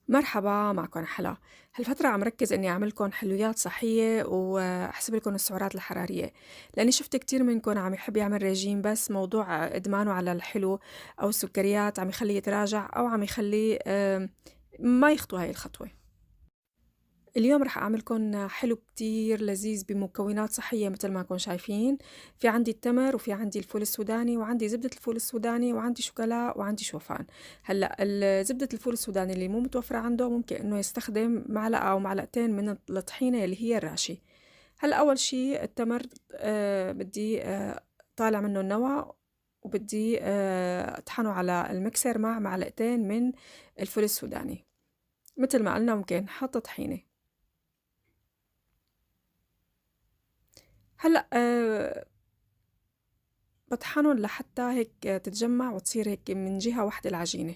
مرحبا معكم حلا. هالفترة عم ركز إني أعملكم حلويات صحية وأحسب لكم السعرات الحرارية، لأني شفت كتير منكم عم يحب يعمل ريجيم، بس موضوع إدمانه على الحلو أو السكريات عم يخليه يتراجع أو عم يخليه ما يخطو هاي الخطوة. اليوم رح أعملكن حلو كتير لذيذ بمكونات صحية مثل ما انكم شايفين. في عندي التمر وفي عندي الفول السوداني وعندي زبدة الفول السوداني وعندي شوكولا وعندي شوفان. هلا زبدة الفول السوداني اللي مو متوفرة عنده ممكن إنه يستخدم معلقة أو معلقتين من الطحينة اللي هي الراشي. هلا أول شي التمر بدي طالع منه النوى، وبدي أطحنه على المكسر مع معلقتين من الفول السوداني. مثل ما قلنا ممكن نحط طحينة. هلأ باطحنُن لحتى هيك تتجمّع وتصير هيك من جهة واحدة العجينة.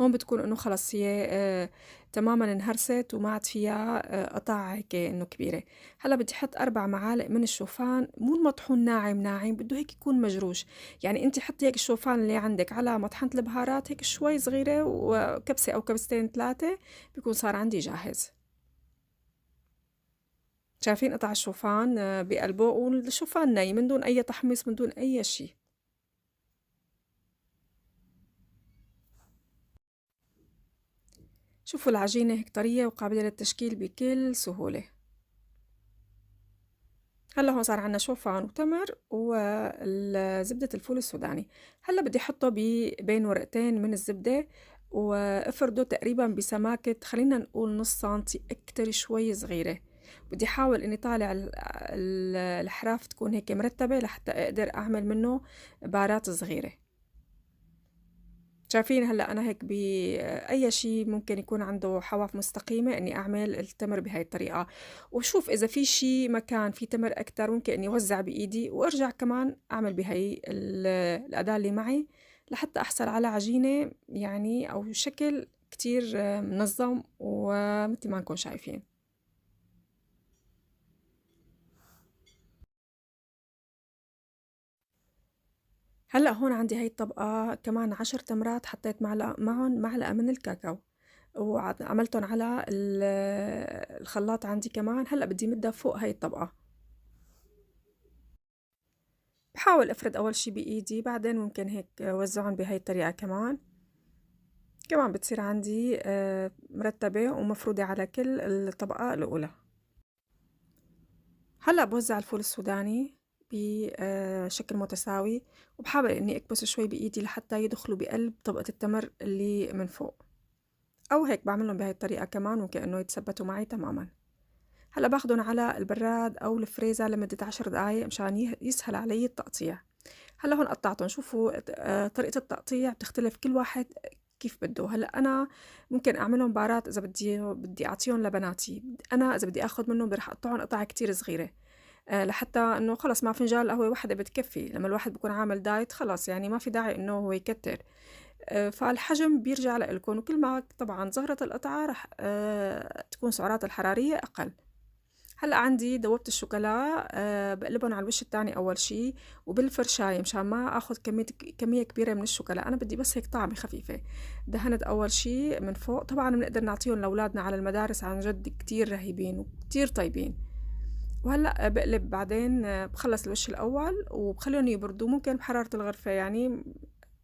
هون بتكون إنه خلص هي تمامًا انهرست وما عاد فيها قطع هيك إنه كبيرة. هلأ بدي أحط 4 معالق من الشوفان، مو المطحون ناعم ناعم، بده هيك يكون مجروش. يعني أنتِ حطّي هيك الشوفان اللي عندِك على مطحنة البهارات هيك شوي صغيرة، وكبسة أو كبستين 3 بيكون صار عندي جاهز. شايفين قطع الشوفان بقلبه، والشوفان ني من دون أي تحميص من دون أي شي. شوفوا العجينة هيك طرية وقابلة للتشكيل بكل سهولة. هلا هون صار عنا شوفان وتمر وزبدة الفول السوداني. هلا بدي احطه بين ورقتين من الزبدة، وافرده تقريبا بسماكة خلينا نقول نص سنتي، اكتر شوي صغيرة. بدي احاول اني طالع الاحراف تكون هيك مرتبة لحتى اقدر اعمل منه بارات صغيرة. شايفين هلأ أنا هيك بأي شي ممكن يكون عنده حواف مستقيمة إني أعمل التمر بهاي الطريقة، وشوف إذا في شي مكان في تمر أكتر ممكن إني أوزع بإيدي وأرجع كمان أعمل بهاي الأداة اللي معي لحتى أحصل على عجينة يعني أو شكل كتير منظم ومثل ما نكون شايفين. هلأ هون عندي هاي الطبقة كمان 10 تمرات، حطيت معهم معلقة من الكاكاو وعملتهم على الخلاط عندي كمان. هلأ بدي مدها فوق هاي الطبقة. بحاول أفرد أول شي بإيدي، بعدين ممكن هيك وزعهم بهاي الطريقة كمان بتصير عندي مرتبة ومفرودة على كل الطبقة الأولى. هلأ بوزع الفول السوداني بشكل متساوي، وبحاول إني أكبسه شوي بإيدي لحتى يدخلوا بقلب طبقة التمر اللي من فوق، أو هيك بعملهم بهاي الطريقة كمان ممكن إنه يتثبتوا معي تماماً. هلأ باخدن على البراد أو الفريزر لمدة 10 دقايق مشان يسهل علي التقطيع. هلأ هون قطعتهم. شوفوا طريقة التقطيع بتختلف كل واحد كيف بده. هلأ أنا ممكن أعملهم بارات إذا بدي أعطيهم لبناتي. أنا إذا بدي آخد منهم رح أقطعهم قطع كتير صغيرة لحتى إنه خلص مع فنجان قهوة واحدة بتكفي. لما الواحد بيكون عامل دايت خلص يعني ما في داعي إنه هو يكتر. فالحجم بيرجع لإلكم، وكل ما طبعا صغرت القطعة رح تكون سعرات الحرارية أقل. هلأ عندي دوبت الشوكولا بقلبهم على الوش التاني أول شي وبالفرشاية مشان ما أخذ كمية كبيرة من الشوكولا. أنا بدي بس هيك طعمة خفيفة. دهنت أول شي من فوق. طبعا بنقدر نعطيهم لأولادنا على المدارس، عن جد كتير رهيبين وكتير طيبين. وهلأ بقلب بعدين بخلص الوش الأول وبخليهم يبردوا ممكن بحرارة الغرفة، يعني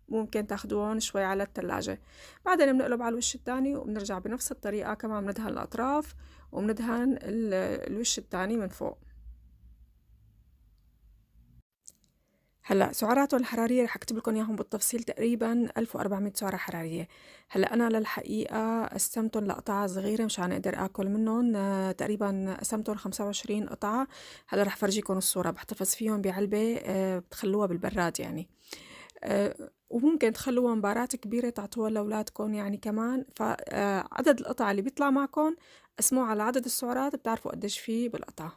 ممكن تاخدوهم شوي على التلاجة. بعدين بنقلب على الوش التاني وبنرجع بنفس الطريقة كمان بندهن الأطراف وبندهن الوش التاني من فوق. هلا سعراتهم الحرارية رح اكتب لكم اياهم بالتفصيل، تقريبا 1400 سعرة حرارية. هلا انا للحقيقة قسمتهم لقطع صغيرة مشان اقدر اكل منهم. تقريبا قسمتهم 25 قطعة. هلا رح فرجيكم الصورة. بحتفظ فيهم بعلبة بتخلوها بالبراد يعني. وممكن تخلوها مبارات كبيرة تعطوها لأولادكم يعني كمان. فعدد القطع اللي بيطلع معكم قسموه على عدد السعرات بتعرفوا قديش فيه بالقطعة.